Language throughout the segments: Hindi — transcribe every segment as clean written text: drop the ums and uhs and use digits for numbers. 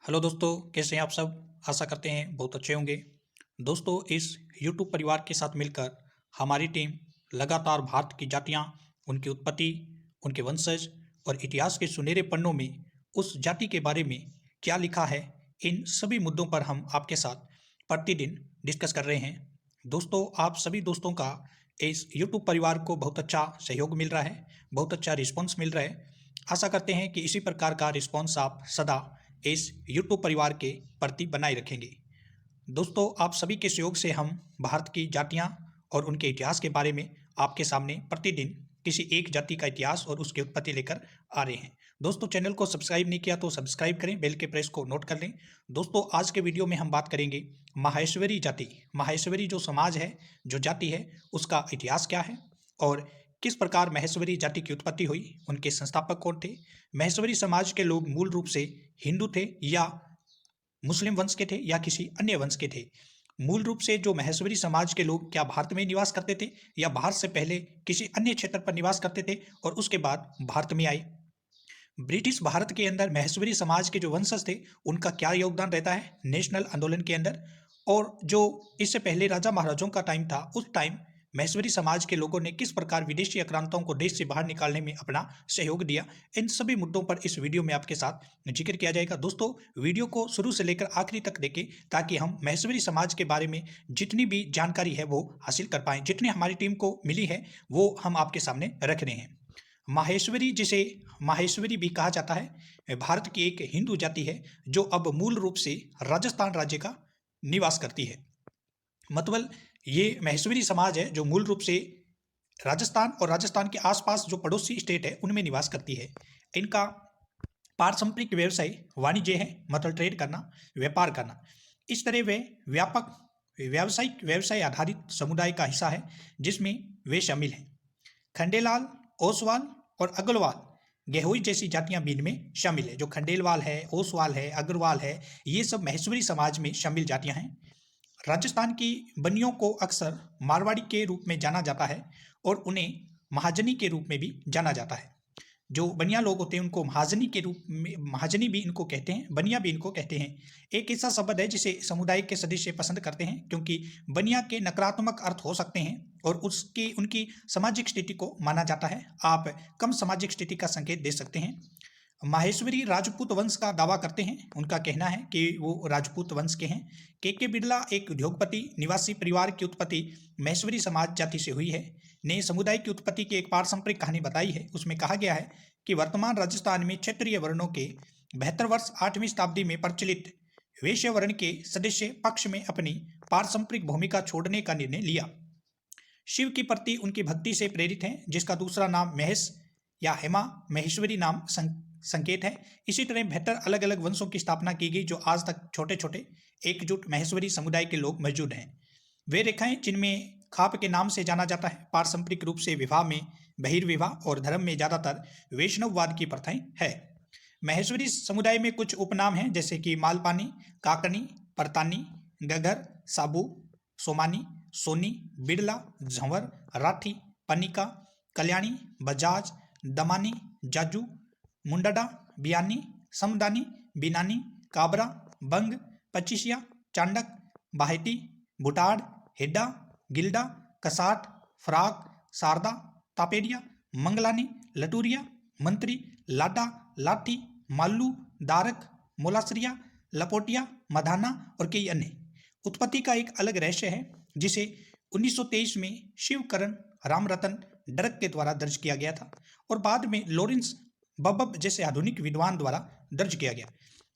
हेलो दोस्तों, कैसे हैं आप सब। आशा करते हैं बहुत अच्छे होंगे। दोस्तों, इस यूट्यूब परिवार के साथ मिलकर हमारी टीम लगातार भारत की जातियां, उनकी उत्पत्ति, उनके वंशज और इतिहास के सुनहरे पन्नों में उस जाति के बारे में क्या लिखा है, इन सभी मुद्दों पर हम आपके साथ प्रतिदिन डिस्कस कर रहे हैं। दोस्तों, आप सभी दोस्तों का इस यूट्यूब परिवार को बहुत अच्छा सहयोग मिल रहा है, बहुत अच्छा रिस्पॉन्स मिल रहा है। आशा करते हैं कि इसी प्रकार का रिस्पॉन्स आप सदा इस यूट्यूब परिवार के प्रति बनाए रखेंगे। दोस्तों, आप सभी के सहयोग से हम भारत की जातियां और उनके इतिहास के बारे में आपके सामने प्रतिदिन किसी एक जाति का इतिहास और उसकी उत्पत्ति लेकर आ रहे हैं। दोस्तों, चैनल को सब्सक्राइब नहीं किया तो सब्सक्राइब करें, बेल के प्रेस को नोट कर लें। दोस्तों, आज के वीडियो में हम बात करेंगे माहेश्वरी जाति। माहेश्वरी जो समाज है, जो जाति है, उसका इतिहास क्या है और किस प्रकार महेश्वरी जाति की उत्पत्ति हुई, उनके संस्थापक कौन थे, महेश्वरी समाज के लोग मूल रूप से हिंदू थे या मुस्लिम वंश के थे या किसी अन्य वंश के थे। मूल रूप से जो महेश्वरी समाज के लोग क्या भारत में निवास करते थे या बाहर से पहले किसी अन्य क्षेत्र पर निवास करते थे और उसके बाद भारत में आए। ब्रिटिश भारत के अंदर महेश्वरी समाज के जो वंशज थे, उनका क्या योगदान रहता है नेशनल आंदोलन के अंदर। और जो इससे पहले राजा महाराजाओं का टाइम था, उस टाइम महेश्वरी समाज के लोगों ने किस प्रकार विदेशी आक्रांताओं को देश से बाहर निकालने में अपना सहयोग दिया, इन सभी मुद्दों पर इस वीडियो में आपके साथ जिक्र किया जाएगा। दोस्तों, वीडियो को शुरू से लेकर आखिरी तक देखें ताकि हम महेश्वरी समाज के बारे में जितनी भी जानकारी है वो हासिल कर पाएं। जितनी हमारी टीम को मिली है वो हम आपके सामने रख रहे हैं। माहेश्वरी, जिसे माहेश्वरी भी कहा जाता है, भारत की एक हिंदू जाति है जो अब मूल रूप से राजस्थान राज्य का निवास करती है। मतलब ये महेश्वरी समाज है जो मूल रूप से राजस्थान और राजस्थान के आसपास जो पड़ोसी स्टेट है उनमें निवास करती है। इनका पारंपरिक व्यवसाय वाणिज्य है, मतलब ट्रेड करना, व्यापार करना। इस तरह वे व्यापक व्यावसायिक व्यवसाय आधारित समुदाय का हिस्सा है जिसमें वे शामिल हैं। खंडेलाल, ओसवाल और अग्रवाल, गेहूई जैसी जातियां भी इनमें शामिल है। जो खंडेलवाल है, ओसवाल है, अग्रवाल है, ये सब महेश्वरी समाज में शामिल जातियां हैं। राजस्थान की बनियों को अक्सर मारवाड़ी के रूप में जाना जाता है और उन्हें महाजनी के रूप में भी जाना जाता है। जो बनिया लोग होते हैं उनको महाजनी के रूप में, महाजनी भी इनको कहते हैं, बनिया भी इनको कहते हैं। एक ऐसा शब्द है जिसे समुदाय के सदस्य पसंद करते हैं क्योंकि बनिया के नकारात्मक अर्थ हो सकते हैं और उसकी उनकी सामाजिक स्थिति को माना जाता है। आप कम सामाजिक स्थिति का संकेत दे सकते हैं। माहेश्वरी राजपूत वंश का दावा करते हैं। उनका कहना है कि वो राजपूत वंश के हैं। के बिरला एक उद्योगपति निवासी परिवार की उत्पत्ति महेश्वरी समाज जाति से हुई है। ने समुदाय की उत्पत्ति की एक पारंपरिक कहानी बताई है। उसमें कहा गया है कि वर्तमान राजस्थान में क्षत्रिय वर्णों के 72 वर्ष 8वीं शताब्दी में प्रचलित वैश्य वर्ण के सदस्य पक्ष में अपनी पारंपरिक भूमिका छोड़ने का निर्णय लिया। शिव के प्रति उनकी भक्ति से प्रेरित हैं, जिसका दूसरा नाम महेश या हेमा महेश्वरी नाम संकेत है। इसी तरह 72 अलग अलग वंशों की स्थापना की गई जो आज तक छोटे छोटे एकजुट महेश्वरी समुदाय के लोग मौजूद हैं। वे रेखाएं जिनमें खाप के नाम से जाना जाता है, पारंपरिक रूप से विवाह में बहिर्विवाह और धर्म में ज्यादातर वैष्णववाद की प्रथाएं है। महेश्वरी समुदाय में कुछ उपनाम हैं जैसे कि मालपानी, काकनी, परतानी, गगर, साबू, सोमानी, सोनी, बिड़ला, झंवर, राठी, पनिका, कल्याणी, बजाज, दमानी, जाजू, मुंडडा, बियानी, समदानी, बिनानी, काबरा, बंग, पचिसिया, चांडक, बाहेती, बुटाड़, हेड्डा, गिल्डा, कसाट, फ्राक, शारदा, तापेरिया, मंगलानी, लटूरिया, मंत्री, लाडा, लाठी, माल्लू, दारक, मोलासरिया, लपोटिया, मधाना और कई अन्य। उत्पत्ति का एक अलग रहस्य है जिसे 1923 में शिवकरण रामरतन डरक के द्वारा दर्ज किया गया था और बाद में लॉरेंस बब्बब जैसे आधुनिक विद्वान द्वारा दर्ज किया गया।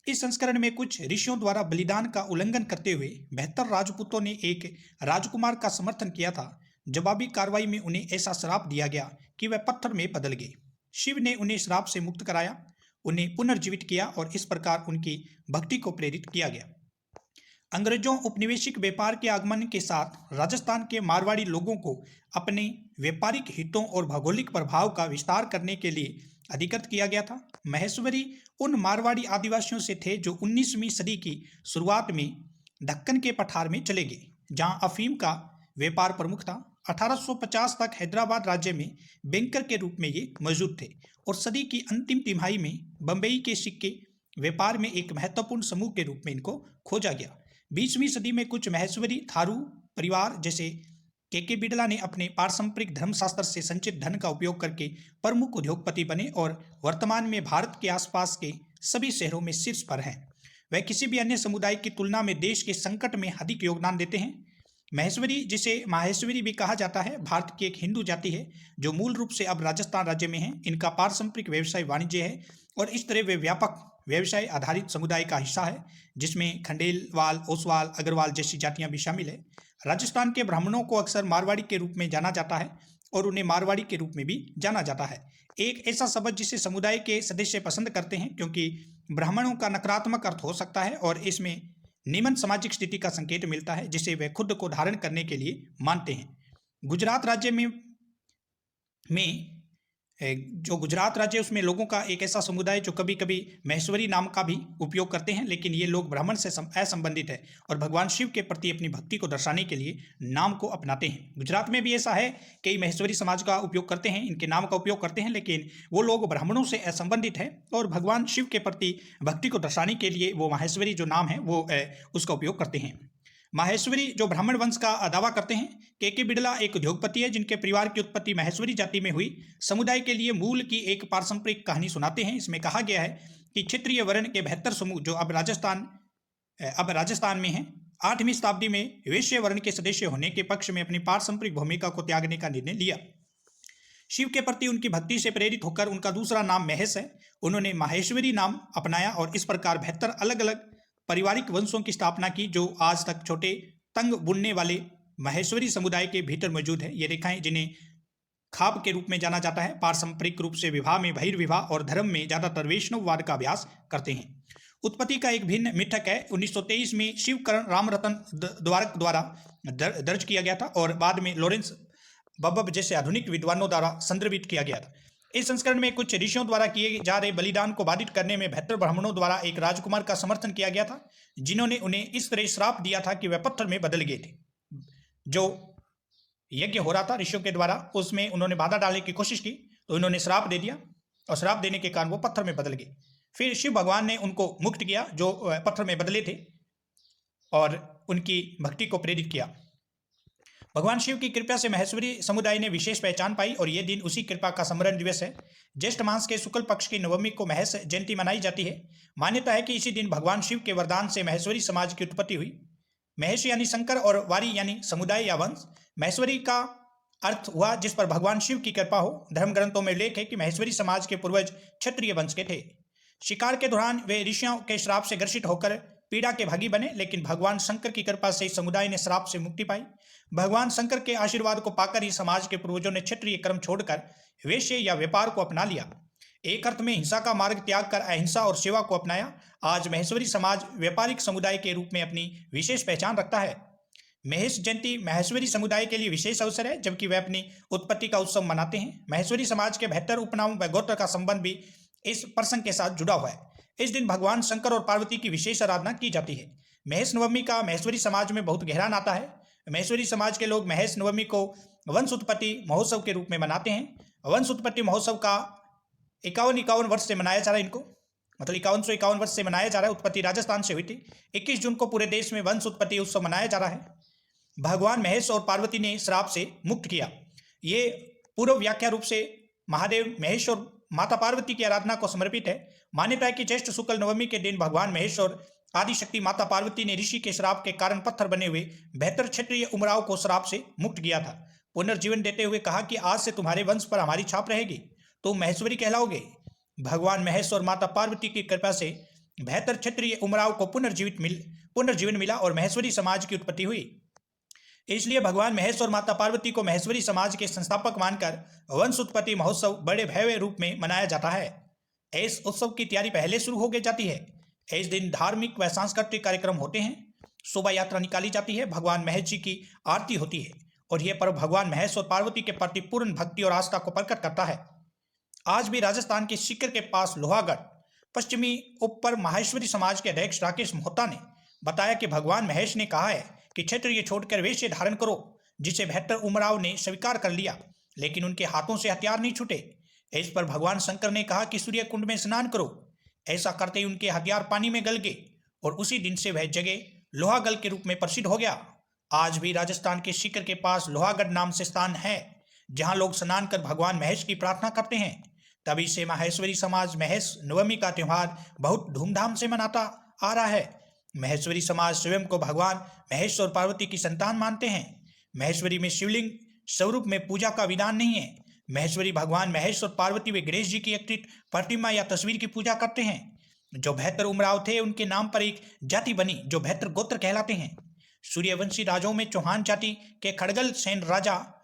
इस संस्करण में कुछ ऋषियों द्वारा बलिदान का उल्लंघन करते हुए 72 राजपूतों ने एक राजकुमार का समर्थन किया था। जवाबी कार्रवाई में उन्हें ऐसा श्राप दिया गया कि वह पत्थर में बदल गए। शिव ने उन्हें श्राप से मुक्त कराया, उन्हें पुनर्जीवित किया और इस प्रकार उनकी भक्ति को प्रेरित किया गया। अंग्रेजों उपनिवेशिक व्यापार के आगमन के साथ राजस्थान के मारवाड़ी लोगों को अपने व्यापारिक हितों और भौगोलिक प्रभाव का विस्तार करने के लिए अधिकृत किया गया था। महेश्वरी उन मारवाड़ी आदिवासियों से थे जो 19वीं सदी की शुरुआत में दक्कन के पठार में चले गए, जहां अफीम का व्यापार प्रमुख था। 1850 तक हैदराबाद राज्य में बैंकर के रूप में ये मौजूद थे और सदी की अंतिम तिमाही में बम्बई के सिक्के व्यापार में एक महत्वपूर्ण समूह के रूप में इनको खोजा गया। 20वीं सदी में कुछ महेश्वरी थारू परिवार जैसे के बिड़ला ने अपने पारंपरिक धर्मशास्त्र से संचित धन का उपयोग करके प्रमुख उद्योगपति बने और वर्तमान में भारत के आसपास के सभी शहरों में शीर्ष पर हैं। वह किसी भी अन्य समुदाय की तुलना में देश के संकट में अधिक योगदान देते हैं। महेश्वरी, जिसे माहेश्वरी भी कहा जाता है, भारत की एक हिंदू जाति है जो मूल रूप से अब राजस्थान राज्य में है। इनका पारंपरिक व्यवसाय वाणिज्य है और इस तरह वे व्यापक व्यवसाय आधारित समुदाय का हिस्सा है, जिसमें खंडेलवाल, ओसवाल, अग्रवाल जैसी जातियां भी शामिल है। राजस्थान के ब्राह्मणों को अक्सर मारवाड़ी के रूप में जाना जाता है और उन्हें मारवाड़ी के रूप में भी जाना जाता है, एक ऐसा शब्द जिसे समुदाय के सदस्य पसंद करते हैं क्योंकि ब्राह्मणों का नकारात्मक अर्थ हो सकता है और इसमें निम्न सामाजिक स्थिति का संकेत मिलता है जिसे वे खुद को धारण करने के लिए मानते हैं। गुजरात राज्य में जो गुजरात राज्य है उसमें लोगों का एक ऐसा समुदाय जो कभी कभी महेश्वरी नाम का भी उपयोग करते हैं, लेकिन ये लोग ब्राह्मण से असंबंधित है और भगवान शिव के प्रति अपनी भक्ति को दर्शाने के लिए नाम को अपनाते हैं। गुजरात में भी ऐसा है, कई महेश्वरी समाज का उपयोग करते हैं, इनके नाम का उपयोग करते हैं, लेकिन वो लोग ब्राह्मणों से असंबंधित है और भगवान शिव के प्रति भक्ति को दर्शाने के लिए वो माहेश्वरी जो नाम है वो उसका उपयोग करते हैं। माहेश्वरी जो ब्राह्मण वंश का दावा करते हैं। के बिड़ला एक उद्योगपति है जिनके परिवार की उत्पत्ति माहेश्वरी जाति में हुई। समुदाय के लिए मूल की एक पारंपरिक कहानी सुनाते हैं। इसमें कहा गया है कि क्षेत्रीय वर्ण के 72 समूह जो अब राजस्थान में हैं, 8वीं शताब्दी में वैश्य वर्ण के सदस्य होने के पक्ष में अपनी पारंपरिक भूमिका को त्यागने का निर्णय लिया। शिव के प्रति उनकी भक्ति से प्रेरित होकर उनका दूसरा नाम महेश है। उन्होंने माहेश्वरी नाम अपनाया और इस प्रकार 72 अलग अलग पारिवारिक वंशों की स्थापना की जो आज तक छोटे तंग बुनने वाले माहेश्वरी समुदाय के भीतर मौजूद है। ये रेखाएं जिन्हें खाब के रूप में जाना जाता है, पारंपरिक रूप से विवाह में बहिर्विवाह और धर्म में ज्यादातर वैष्णववाद का अभ्यास करते हैं। उत्पत्ति का एक भिन्न मिथक है 1923 में शिवकरण रामरतन द्वारक द्वारा दर्ज किया गया था और बाद में लॉरेंस बब्बब जैसे आधुनिक विद्वानों द्वारा संदर्भित किया गया था। इस संस्करण में कुछ ऋषियों द्वारा किए जा रहे बलिदान को बाधित करने में 72 ब्राह्मणों द्वारा एक राजकुमार का समर्थन किया गया था, जिन्होंने उन्हें इस तरह श्राप दिया था कि वह पत्थर में बदल गए थे। जो यज्ञ हो रहा था ऋषियों के द्वारा, उसमें उन्होंने बाधा डालने की कोशिश की तो उन्होंने श्राप दे दिया और श्राप देने के कारण वो पत्थर में बदल गए। फिर शिव भगवान ने उनको मुक्त किया जो पत्थर में बदले थे और उनकी भक्ति को प्रेरित किया। भगवान शिव की कृपा से महेश्वरी समुदाय ने विशेष पहचान पाई और ये दिन उसी कृपा का स्मरण दिवस है। ज्येष्ठ मास के शुक्ल पक्ष की नवमी को महेश जयंती मनाई जाती है। मान्यता है कि इसी दिन भगवान शिव के वरदान से महेश्वरी समाज की उत्पत्ति हुई। महेश यानी शंकर और वारी यानी समुदाय या वंश। महेश्वरी का अर्थ हुआ जिस पर भगवान शिव की कृपा हो। धर्म ग्रंथों में उल्लेख है कि महेश्वरी समाज के पूर्वज क्षत्रिय वंश के थे। शिकार के दौरान वे ऋषियों के श्राप से ग्रसित होकर पीड़ा के भागी बने, लेकिन भगवान शंकर की कृपा से इस समुदाय ने श्राप से मुक्ति पाई। भगवान शंकर के आशीर्वाद को पाकर ही समाज के पूर्वजों ने क्षत्रिय कर्म छोड़कर वैश्य या व्यापार को अपना लिया। एक अर्थ में हिंसा का मार्ग त्याग कर अहिंसा और सेवा को अपनाया। आज महेश्वरी समाज व्यापारिक समुदाय के रूप में अपनी विशेष पहचान रखता है। महेश जयंती महेश्वरी समुदाय के लिए विशेष अवसर है, जबकि वे अपनी उत्पत्ति का उत्सव मनाते हैं। महेश्वरी समाज के 72 उपनामों व गोत्र का संबंध भी इस प्रसंग के साथ जुड़ा हुआ है। इस दिन भगवान शंकर और पार्वती की विशेष आराधना की जाती है। महेश नवमी का महेश्वरी समाज में बहुत गहरा नाता है। महेश्वरी समाज के लोग महेश नवमी को वंश उत्पत्ति महोत्सव के रूप में मनाते हैं। वंश उत्पत्ति महोत्सव का 51 वर्ष से मनाया जा रहा है। इनको मतलब 5151 वर्ष से मनाया जा रहा है। उत्पत्ति राजस्थान से हुई थी। 21 जून को पूरे देश में वंश उत्पत्ति उत्सव मनाया जा रहा है। भगवान महेश और पार्वती ने श्राप से मुक्त किया। ये पूर्व व्याख्या रूप से महादेव महेश और माता पार्वती की आराधना को समर्पित है। मान्यता है कि ज्येष्ठ शुक्ल नवमी के दिन भगवान महेश और आदिशक्ति माता पार्वती ने ऋषि के श्राप के कारण पत्थर बने हुए 72 क्षत्रिय उमराव को श्राप से मुक्त किया था। पुनर्जीवन देते हुए कहा कि आज से तुम्हारे वंश पर हमारी छाप रहेगी, तुम महेश्वरी कहलाओगे। भगवान महेश और माता पार्वती की कृपा से 72 क्षत्रिय उमराव को पुनर्जीवन मिला और महेश्वरी समाज की उत्पत्ति हुई। इसलिए भगवान महेश और माता पार्वती को महेश्वरी समाज के संस्थापक मानकर वंश उत्पत्ति महोत्सव बड़े भव्य रूप में मनाया जाता है। इस उत्सव की तैयारी पहले शुरू हो गई जाती है। इस दिन धार्मिक व सांस्कृतिक कार्यक्रम होते हैं। शोभा यात्रा निकाली जाती है। भगवान महेश जी की आरती होती है और यह पर्व भगवान महेश और पार्वती के प्रति पूर्ण भक्ति और आस्था को प्रकट करता है। आज भी राजस्थान के सीकर के पास लोहागढ़ पश्चिमी ऊपर माहेश्वरी समाज के अध्यक्ष राकेश मोहता ने बताया कि भगवान महेश ने कहा है कि क्षत्रिय छोड़कर वैश्य धारण करो, जिसे 72 उमराव ने स्वीकार कर लिया, लेकिन उनके हाथों से हथियार नहीं छूटे। इस पर भगवान शंकर ने कहा कि सूर्य कुंड में स्नान करो। ऐसा करते ही उनके हथियार पानी में गल गए और उसी दिन से वह जगह लोहागल के रूप में प्रसिद्ध हो गया। आज भी राजस्थान के सीकर के पास लोहागढ़ नाम से स्थान है, जहां लोग स्नान कर भगवान महेश की प्रार्थना करते हैं। तभी से माहेश्वरी समाज महेश नवमी का त्योहार बहुत धूमधाम से मनाता आ रहा है। महेश्वरी समाज स्वयं को भगवान महेश और पार्वती की संतान मानते हैं। महेश्वरी में शिवलिंग स्वरूप में पूजा का विधान नहीं है। महेश्वरी भगवान महेश और पार्वती व गणेश जी की एक प्रतिमा या तस्वीर की पूजा करते हैं। जो बेहतर उमराव थे उनके नाम पर एक जाति बनी जो बेहतर गोत्र कहलाते हैं। सूर्यवंशी राजाओं में चौहान जाति के खड़गल सेन राजा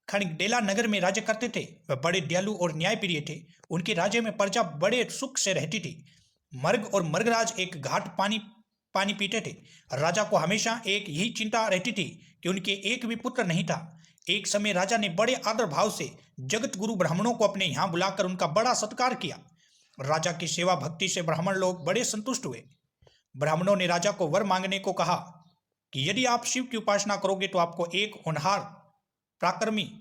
खड़गडेला नगर में राज्य करते थे। वह बड़े दयालु और न्यायप्रिय थे। उनके राज्य में प्रजा बड़े सुख से रहती थी। मर्ग और मर्गराज एक घाट पानी पीते थे। राजा को हमेशा एक यही चिंता रहती थी कि उनके एक भी पुत्र नहीं था। एक समय राजा ने बड़े आदर भाव से जगत गुरु ब्राह्मणों को अपने यहाँ बुलाकर उनका बड़ा सत्कार किया। राजा की सेवा भक्ति से ब्राह्मण लोग बड़े संतुष्ट हुए। ब्राह्मणों ने राजा को वर मांगने को कहा कि यदि आप शिव की उपासना करोगे तो आपको एक होनहार, पराक्रमी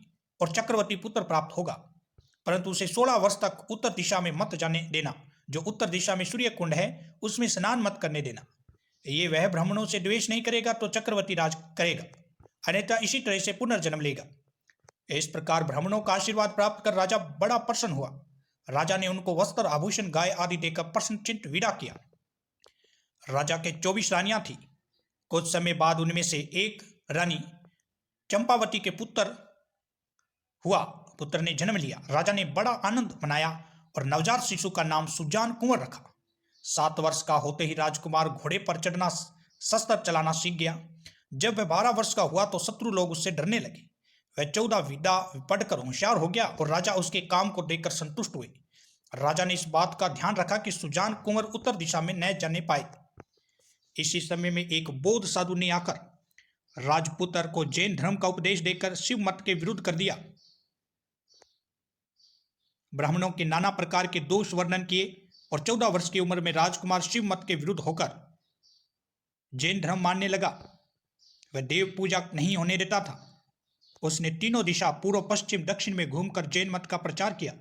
और चक्रवर्ती पुत्र प्राप्त होगा, परंतु उसे 16 वर्ष तक उत्तर दिशा में मत जाने देना। जो उत्तर दिशा में सूर्य कुंड है उसमें स्नान मत करने देना। ये वह ब्राह्मणों से द्वेष नहीं करेगा तो चक्रवर्ती राज करेगा, अन्यथा इसी तरह से पुनर्जन्म लेगा। इस प्रकार ब्राह्मणों का आशीर्वाद प्राप्त कर राजा बड़ा प्रसन्न हुआ। राजा ने उनको वस्त्र, आभूषण, गाय आदि देकर प्रसन्न चित्त विदा किया। राजा के 24 रानियां थी। कुछ समय बाद उनमें से एक रानी चंपावती के पुत्र ने जन्म लिया। राजा ने बड़ा आनंद मनाया और नवजात शिशु का नाम सुजान कुंवर रखा। 7 वर्ष का होते ही राजकुमार घोड़े पर चढ़ना, शस्त्र चलाना सीख गया। जब वह 12 वर्ष का हुआ तो शत्रु लोग उससे डरने लगे। वह 14 विद्या पढ़कर होशियार हो गया और राजा उसके काम को देखकर संतुष्ट हुए। राजा ने इस बात का ध्यान रखा कि सुजान कुंवर उत्तर दिशा में न जाने पाए। इसी समय में एक बौद्ध साधु ने आकर राजपुत्र को जैन धर्म का उपदेश देकर शिव मत के विरुद्ध कर दिया। ब्राह्मणों के नाना प्रकार के दोष वर्णन किए और 14 वर्ष की उम्र में राजकुमार शिव मत के विरुद्ध होकर जैन धर्म मानने लगा। वह देव पूजा नहीं होने देता था। उसने तीनों दिशा पूर्व, पश्चिम, दक्षिण में घूमकर जैन मत का प्रचार किया।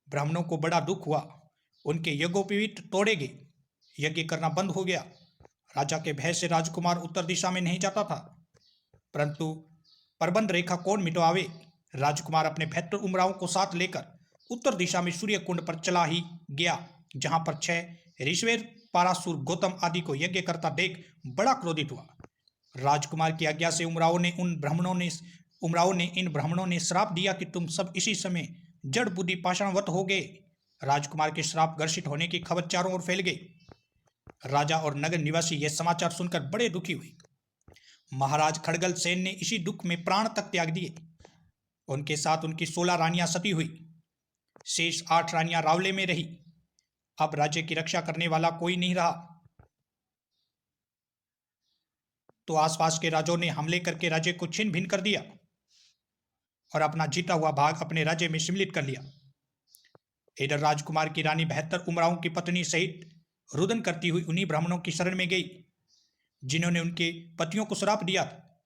ब्राह्मणों को बड़ा दुख हुआ। उनके यज्ञोपवीत तोड़े गए। यज्ञ करना बंद हो गया। राजा के भय से राजकुमार उत्तर दिशा में नहीं जाता था, परंतु प्रबंध रेखा कौन मिटवावे। राजकुमार अपने बेहतर उमरावों को साथ लेकर उत्तर दिशा में सूर्य कुंड पर चला ही गया, जहां पर 6 ऋषिवीर, पारासुर, गौतम आदि को यज्ञ करता देख बड़ा क्रोधित हुआ। राजकुमार की आज्ञा से उमरावों ने इन ब्राह्मणों ने श्राप दिया कि तुम सब इसी समय जड़ बुद्धि पाषाणवत हो गए। राजकुमार के श्राप ग्रसित होने की खबर चारों ओर फैल गई। राजा और नगर निवासी यह समाचार सुनकर बड़े दुखी हुए। महाराज खड़गल सेन ने इसी दुख में प्राण तक त्याग दिए। उनके साथ उनकी 16 रानियां सती हुई। शेष 8 रानियां रावले में रही। अब राज्य की रक्षा करने वाला कोई नहीं रहा, तो आसपास के राजाओं ने हमले करके राज्य को छिन्न भिन्न कर दिया और अपना जीता हुआ भाग अपने राज्य में सम्मिलित कर लिया। इधर राजकुमार की रानी 72 उमरावों की पत्नी सहित रुदन करती हुई उन्हीं ब्राह्मणों की शरण में गई जिन्होंने उनके पतियों को श्राप दिया था।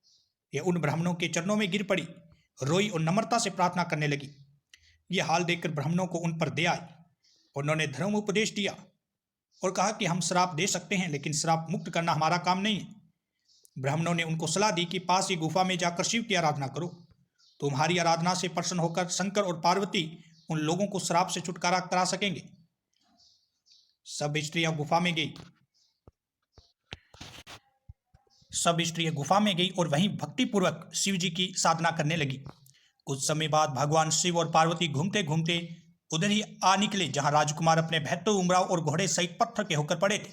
यह उन ब्राह्मणों के चरणों में गिर पड़ी, रोई और नम्रता से प्रार्थना करने लगी। यह हाल देखकर ब्राह्मणों को उन पर दया आई। उन्होंने धर्म उपदेश दिया और कहा कि हम श्राप दे सकते हैं, लेकिन श्राप मुक्त करना हमारा काम नहीं है। ब्राह्मणों ने उनको सलाह दी कि पास ही गुफा में जाकर शिव की आराधना करो। तुम्हारी आराधना से प्रसन्न होकर शंकर और पार्वती उन लोगों को श्राप से छुटकारा करा सकेंगे। सब स्त्रियां गुफा में गई और वहीं भक्तिपूर्वक शिव जी की साधना करने लगी। कुछ समय बाद भगवान शिव और पार्वती घूमते घूमते उधर ही आ निकले जहां राजकुमार अपने 72 उमराव और घोड़े सहित पत्थर के होकर पड़े थे।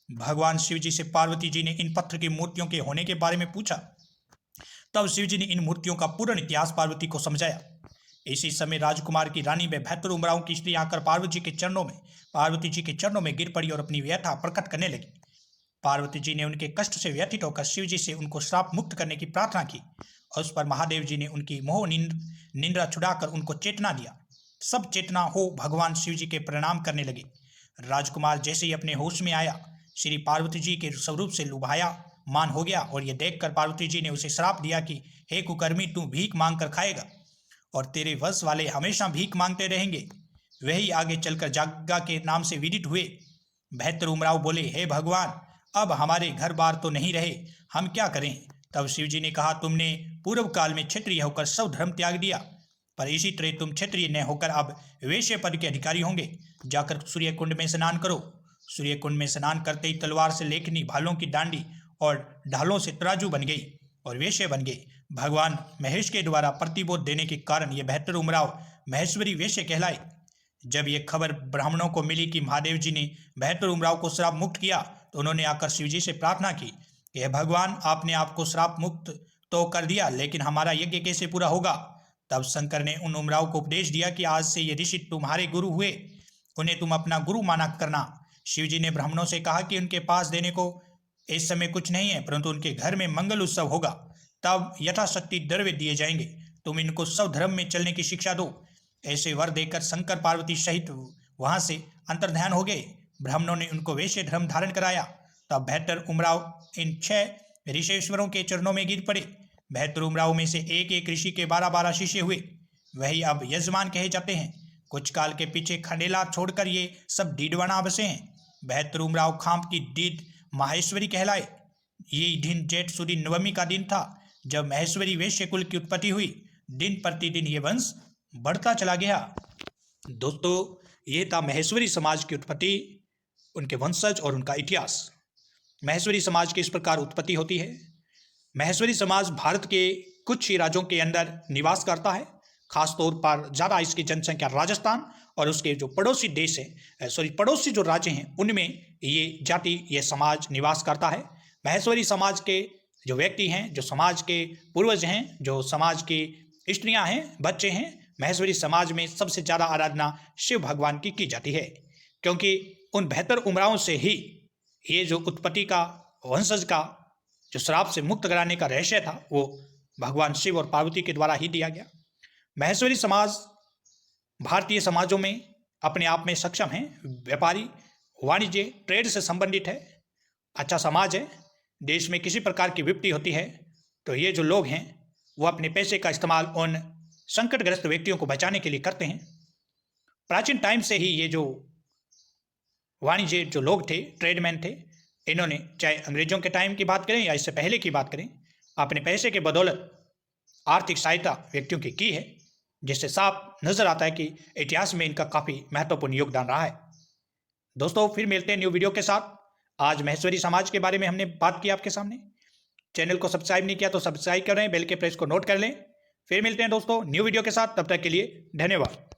भगवान शिव जी से पार्वती जी ने इन पत्थर की मूर्तियों के होने के बारे में पूछा। तब शिव जी ने इन मूर्तियों का पूर्ण इतिहास पार्वती को समझाया। इसी समय राजकुमार की रानी व 72 उमरावों की स्त्री आकर पार्वती जी के चरणों में गिर पड़ी और अपनी व्यथा प्रकट करने लगी। पार्वती जी ने उनके कष्ट से व्यथित होकर शिव जी से उनको श्राप मुक्त करने की प्रार्थना की और उस पर महादेव जी ने उनकी मोह निंद्रा छुड़ाकर उनको चेतना दिया। सब चेतना हो भगवान शिव जी के प्रणाम करने लगे। राजकुमार जैसे ही अपने होश में आया, श्री पार्वती जी के स्वरूप से लुभाया मान हो गया और यह देखकर पार्वती जी ने उसे श्राप दिया कि हे कुकर्मी, तू भीख मांग कर खाएगा और तेरे वश वाले हमेशा भीख मांगते रहेंगे। वही आगे चलकर जागा के नाम से विदित हुए। बेहतर उमराव बोले, हे भगवान, अब हमारे घर बार तो नहीं रहे, हम क्या करें? तब शिव जी ने कहा, तुमने पूर्व काल में क्षत्रिय होकर सब धर्म त्याग दिया, पर इसी तरह तुम क्षत्रिय न होकर अब वैश्य पद के अधिकारी होंगे। जाकर सूर्य कुंड में स्नान करो। सूर्य कुंड में स्नान करते ही तलवार से लेखनी, भालों की डांडी और ढालों से तराजू बन गई और वैश्य बन गए। भगवान महेश के द्वारा प्रतिबोध देने के कारण ये बेहतर उमराव महेश्वरी वैश्य कहलाए। जब ये खबर ब्राह्मणों को मिली कि महादेव जी ने बेहतर उमराव को श्राप मुक्त किया, तो उन्होंने आकर शिव जी से प्रार्थना की कि हे भगवान, आपने आपको श्राप मुक्त तो कर दिया, लेकिन हमारा यज्ञ कैसे पूरा होगा? तब शंकर ने उन उमराव को उपदेश दिया कि आज से ये ऋषि तुम्हारे गुरु हुए, उन्हें तुम अपना गुरु माना करना। शिव जी ने ब्राह्मणों से कहा कि उनके पास देने को इस समय कुछ नहीं है, परंतु उनके घर में मंगल उत्सव होगा, तब यथाशक्ति द्रव्य दिए जाएंगे। तुम इनको सब धर्म में चलने की शिक्षा दो। ऐसे वर देकर शंकर पार्वती सहित वहां से अंतर्ध्यान हो गए। ब्राह्मणों ने उनको वैश्य धर्म धारण कराया। तब बेहतर उमराव इन 6 ऋषेश्वरों के चरणों में गिर पड़े। बेहतर उमराव में से एक एक ऋषि के 12-12 शिष्य हुए, वही अब यजमान कहे जाते हैं। कुछ काल के पीछे खंडेला छोड़कर ये सब डीडवाना बसे हैं। बेहतर उमराव खांप की डीड माहेश्वरी कहलाए। ये दिन जेठ सुदी नवमी का दिन था जब महेश्वरी वैश्य कुल की उत्पत्ति हुई। दिन प्रतिदिन ये वंश बढ़ता चला गया। दोस्तों, ये था महेश्वरी समाज की उत्पत्ति, उनके वंशज और उनका इतिहास। महेश्वरी समाज की इस प्रकार उत्पत्ति होती है। महेश्वरी समाज भारत के कुछ ही राज्यों के अंदर निवास करता है। खासतौर पर ज़्यादा इसकी जनसंख्या राजस्थान और उसके जो पड़ोसी देश हैं, पड़ोसी जो राज्य हैं, उनमें ये जाति, ये समाज निवास करता है। महेश्वरी समाज के जो व्यक्ति हैं, जो समाज के पूर्वज हैं, जो समाज की स्त्रियां हैं, बच्चे हैं, महेश्वरी समाज में सबसे ज़्यादा आराधना शिव भगवान की जाती है, क्योंकि उन बेहतर उमरावों से ही ये जो उत्पत्ति का, वंशज का जो श्राप से मुक्त कराने का रहस्य था, वो भगवान शिव और पार्वती के द्वारा ही दिया गया। महेश्वरी समाज भारतीय समाजों में अपने आप में सक्षम है, व्यापारी, वाणिज्य, ट्रेड से संबंधित है, अच्छा समाज है। देश में किसी प्रकार की विपत्ति होती है तो ये जो लोग हैं वो अपने पैसे का इस्तेमाल उन संकटग्रस्त व्यक्तियों को बचाने के लिए करते हैं। प्राचीन टाइम से ही ये जो वाणिज्य जो लोग थे, ट्रेडमैन थे, इन्होंने चाहे अंग्रेजों के टाइम की बात करें या इससे पहले की बात करें, अपने पैसे के बदौलत आर्थिक सहायता व्यक्तियों की है, जिससे साफ नजर आता है कि इतिहास में इनका काफ़ी महत्वपूर्ण योगदान रहा है। दोस्तों, फिर मिलते हैं न्यू वीडियो के साथ। आज महेश्वरी समाज के बारे में हमने बात की आपके सामने। चैनल को सब्सक्राइब नहीं किया तो सब्सक्राइब करें, बेल के प्रेस को नोट कर लें। फिर मिलते हैं दोस्तों न्यू वीडियो के साथ, तब तक के लिए धन्यवाद।